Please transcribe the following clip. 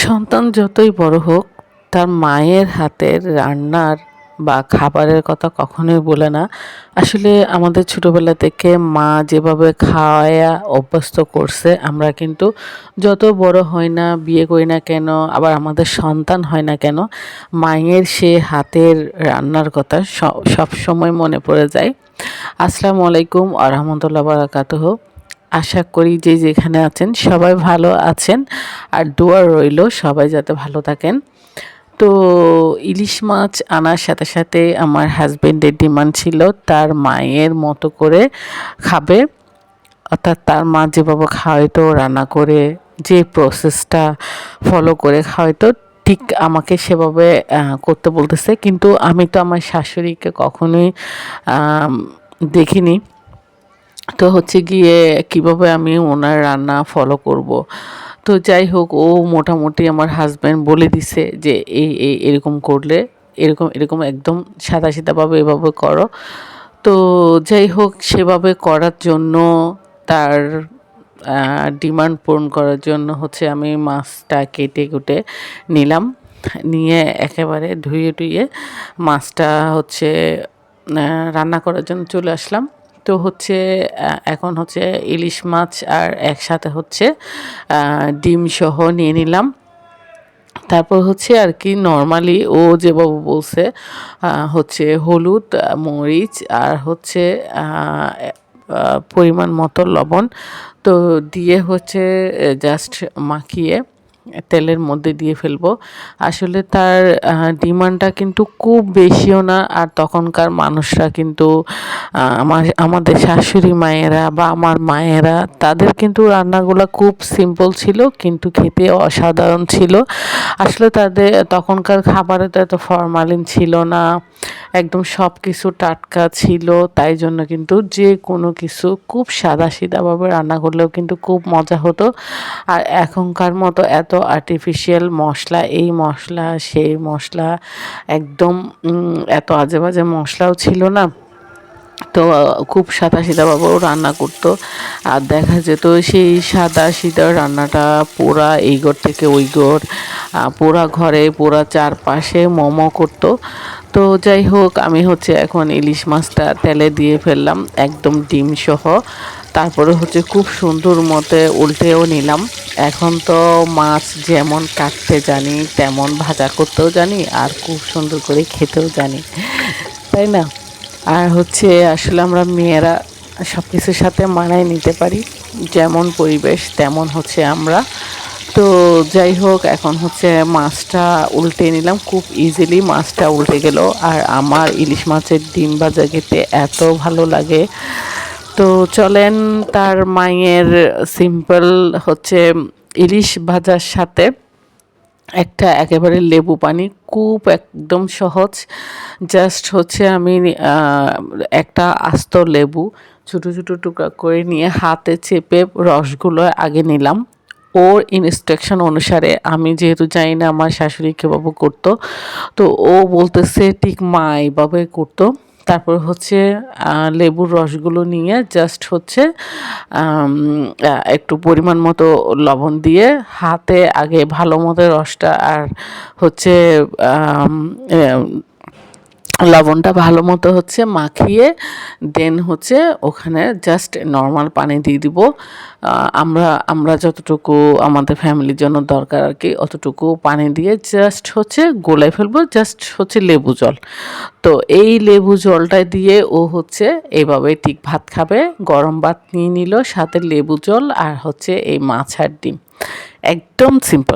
সন্তান যতই বড় হোক তার মায়ের হাতের রান্নার বা খাবারের কথা কখনোই বলে না। আসলে আমাদের ছোটোবেলা থেকে মা যেভাবে খাওয়ায়া অভ্যস্ত করছে, আমরা কিন্তু যত বড় হই না, বিয়ে করি না কেন, আবার আমাদের সন্তান হয় না কেন, মায়ের সে হাতের রান্নার কথা সব সময় মনে পড়ে যায়। আসসালামু আলাইকুম ওয়া রাহমাতুল্লাহি ওয়া বারাকাতুহু। আশা করি যে যেখানে আছেন সবাই ভালো আছেন, আর দোয়া রইল সবাই যাতে ভালো থাকেন। তো ইলিশ মাছ আনার সাথে সাথে আমার হাজবেন্ডের ডিমান্ড ছিল তার মায়ের মতো করে খাবে, অর্থাৎ তার মা যেভাবে খাওয়াইতো রান্না করে, যে প্রসেসটা ফলো করে খাওয়াইতো ঠিক আমাকে সেভাবে করতে বলতেছে। কিন্তু আমি তো আমার শাশুড়িকে কখনোই দেখিনি। তো হচ্ছে গিয়ে কিভাবে আমি ওনার রান্না ফলো করব। তো যাই হোক, ও মোটামুটি আমার হাজব্যান্ড বলে দিছে যে এই এরকম করলে এরকম এরকম একদম সাদাসিধাভাবে এভাবে করো। তো যাই হোক, সেভাবে করার জন্য তার ডিমান্ড পূরণ করার জন্য হচ্ছে আমি মাছটা কেটে কুটে নিলাম। নিয়ে একেবারে ধুয়ে টুয়ে মাছটা হচ্ছে রান্না করার জন্য চলে আসলাম। তো হচ্ছে এখন হচ্ছে ইলিশ মাছ আর একসাথে হচ্ছে ডিম সহ নিয়ে নিলাম। তারপর হচ্ছে আর কি নর্মালি ও যেভাবে বলছে হচ্ছে হলুদ, মরিচ আর হচ্ছে পরিমাণ মতো লবণ তো দিয়ে হচ্ছে জাস্ট মাখিয়ে তেলের মধ্যে দিয়ে ফেলবো। আসলে তার ডিমান্ডটা কিন্তু খুব বেশিও না। আর তখনকার মানুষরা কিন্তু আমাদের শাশুড়ি মায়েরা বা আমার মায়েরা, তাদের কিন্তু রান্নাগুলো খুব সিম্পল ছিল কিন্তু খেতে অসাধারণ ছিল। আসলে তাদের তখনকার খাবারে তো এত ফরমালিন ছিল না, একদম সব কিছু টাটকা ছিল। তাই জন্য কিন্তু যে কোনো কিছু খুব সাদাসিধাভাবে রান্না করলেও কিন্তু খুব মজা হতো। আর এখনকার মতো এত আর্টিফিশিয়াল মশলা, এই মশলা সেই মশলা, একদম এত আজে বাজে মশলাও ছিল না। তো খুব সাদাসিধাভাবেও রান্না করতো। আর দেখা যেত সেই সাদাসিধা রান্নাটা পুরা এই ঘর থেকে ওই ঘর, পুরা ঘরে পুরা চারপাশে মোমো করতো। তো যাই হোক, আমি হচ্ছে এখন ইলিশ মাছটা তেলে দিয়ে ফেললাম একদম ডিম সহ। তারপরে হচ্ছে খুব সুন্দর মতে উল্টেও নিলাম। এখন তো মাছ যেমন কাটতে জানি তেমন ভাজা করতেও জানি, আর খুব সুন্দর করে খেতেও জানি, তাই না? আর হচ্ছে আসলে আমরা মেয়েরা সব কিছুর সাথে মানায় নিতে পারি, যেমন পরিবেশ তেমন হচ্ছে আমরা। তো যাই হোক, এখন হচ্ছে মাছটা উল্টে নিলাম, খুব ইজিলি মাছটা উল্টে গেল। আর আমার ইলিশ মাছের ডিম ভাজা খেতে এত ভালো লাগে। তো চলেন, তার মায়ের সিম্পল হচ্ছে ইলিশ ভাজার সাথে একটা একেবারে লেবু পানি, খুব একদম সহজ। জাস্ট হচ্ছে আমি একটা আস্ত লেবু ছোটো ছোটো টুকরা করে নিয়ে হাতে চেপে রসগুলো আগে নিলাম। ওর ইনস্ট্রাকশন অনুসারে, আমি যেহেতু জানি না আমার শাশুড়ি কীভাবে করতো, তো ও বলতেছে ঠিক মা এইভাবে করতো। তারপর হচ্ছে লেবুর রসগুলো নিয়ে জাস্ট হচ্ছে একটু পরিমাণ মতো লবণ দিয়ে হাতে আগে ভালো মতো রসটা আর হচ্ছে লবণটা ভালো মতো হচ্ছে মাখিয়ে দেন হচ্ছে ওখানে জাস্ট নর্মাল পানি দিয়ে দিব। আমরা যতটুকু আমাদের ফ্যামিলির জন্য দরকার আর কি, অতটুকু পানি দিয়ে জাস্ট হচ্ছে গোলায় ফেলবো, জাস্ট হচ্ছে লেবু জল। তো এই লেবু জলটা দিয়ে ও হচ্ছে এইভাবে ঠিক ভাত খাবে। গরম ভাত নিয়ে নিল, সাথে লেবু জল আর হচ্ছে এই মাছ আর ডিম, একদম সিম্পল।